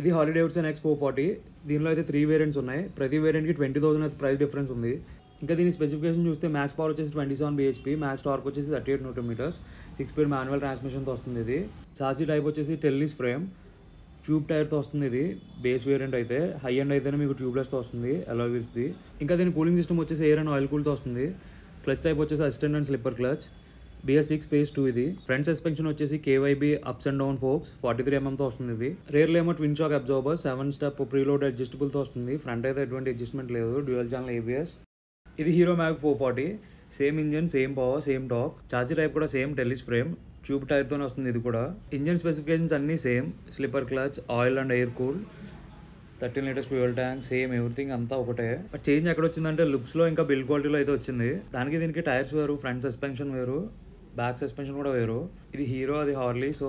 ఇది Harley Davidson X440. దీనిలో అయితే 3 వేరియంట్స్ ఉన్నాయి. ప్రతి వేరియంట్కి 20,000 ప్రైస్ డిఫరెన్స్ ఉంది. ఇంకా దీని స్పెసిఫికేషన్ చూస్తే మ్యాక్స్ పవర్ వచ్చేసి 27 bhp, మ్యాక్స్ టార్క్ వచ్చేసి 38 Nm, 6-speed మాన్యువల్ ట్రాన్స్మిషన్తో వస్తుంది. ఇది చాసీ టైప్ వచ్చేసి టెల్లిస్ ఫ్రేమ్, ట్యూబ్ టైర్తో వస్తుంది. ఇది బేస్ వేరియంట్ అయితే, హై ఎండ్ అయితేనే మీకు ట్యూబ్లెస్తో వస్తుంది అలాయ్ వీల్స్ది. ఇంకా దీని కూలింగ్ సిస్టమ్ వచ్చేసి ఎయిర్ అండ్ ఆయిల్ కూల్తో వస్తుంది. క్లచ్ టైప్ వచ్చేసి assistant and slipper clutch, BS6 phase 2 ఇది. ఫ్రంట్ సస్పెన్షన్ వచ్చేసి KYB ups and down forks 43 mm వస్తుంది. ఇది రేర్లో ఏమో twin shock absorber 7-step preload అడ్జస్టబుల్తో వస్తుంది. ఫ్రంట్ అయితే ఎటువంటి అడ్జస్ట్మెంట్ లేదు, డ్యూయల్ ఛానల్ ABS. ఇది Hero Mag 440, same engine, same power, same torque. Chassis type కూడా సేమ్ టెల్లిస్ ఫ్రేమ్, ట్యూబ్ టైర్తోనే వస్తుంది. ఇది కూడా ఇంజన్ స్పెసిఫికేషన్స్ అన్నీ same, slipper clutch, oil and air cool, 13 liters fuel tank, same everything అంతా ఒకటే. But change ఎక్కడ వచ్చిందంటే లుక్స్లో ఇంకా బిల్డ్ క్వాలిటీలో అయితే వచ్చింది. దానికి దీనికి టైర్స్ వేరు, ఫ్రంట్ సస్పెన్షన్ వేరు, బ్యాక్ సస్పెన్షన్ కూడా వేరు. ఇది హీరో, అది హార్లీ. సో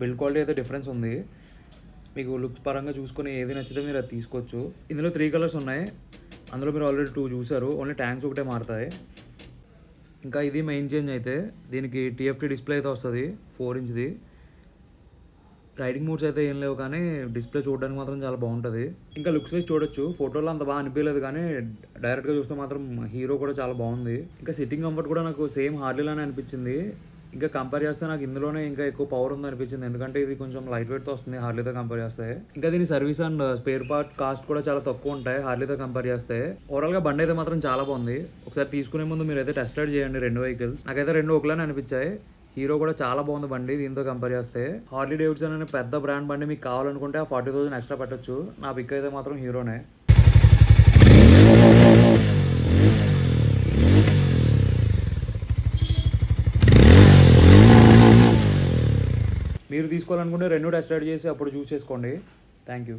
బిల్డ్ క్వాలిటీ అయితే డిఫరెన్స్ ఉంది. మీకు లుక్స్ పరంగా చూసుకొని ఏది నచ్చితే మీరు అది తీసుకోవచ్చు. ఇందులో 3 కలర్స్ ఉన్నాయి. అందులో మీరు ఆల్రెడీ 2 చూసారు. ఓన్లీ ట్యాంక్స్ ఒకటే మారుతాయి. ఇంకా ఇది మెయిన్ చేంజ్ అయితే, దీనికి TFT డిస్ప్లే అయితే వస్తుంది 4 inchది. రైడింగ్ మోడ్స్ అయితే ఏం లేవు, కానీ డిస్ప్లే చూడడానికి మాత్రం చాలా బాగుంటుంది. ఇంకా లుక్స్ వైజ్ చూడొచ్చు, ఫోటోలో అంత బాగా అనిపించలేదు, కానీ డైరెక్ట్గా చూస్తే మాత్రం హీరో కూడా చాలా బాగుంది. ఇంకా సిట్టింగ్ కంఫర్ట్ కూడా నాకు సేమ్ హార్లీలానే అనిపించింది. ఇంకా కంపేర్ చేస్తే నాకు ఇందులోనే ఇంకా ఎక్కువ పవర్ ఉంది అనిపించింది, ఎందుకంటే ఇది కొంచెం లైట్ వెయిట్తో వస్తుంది హార్లీతో కంపేర్ చేస్తే. ఇంకా దీని service and spare part cost కూడా చాలా తక్కువ ఉంటాయి హార్లీతో కంపేర్ చేస్తే. ఓవరాల్గా బండి అయితే మాత్రం చాలా బాగుంది. ఒకసారి తీసుకునే ముందు మీరు అయితే టెస్ట్ రైడ్ చేయండి 2 వెహికల్స్. నాకైతే 2 ఒకలానే అనిపించాయి. హీరో కూడా చాలా బాగుంది బండి దీంతో కంపేర్ చేస్తే. హార్లీ డేవిడ్సన్ అనే పెద్ద బ్రాండ్ బండి మీకు కావాలనుకుంటే ఆ 40,000 ఎక్స్ట్రా పెట్టచ్చు. నా పిక్ అయితే మాత్రం హీరోనే. మీరు తీసుకోవాలనుకుంటే 2 టెస్ట్ రైడ్ చేసి అప్పుడు చూస్ చేసుకోండి. Thank you.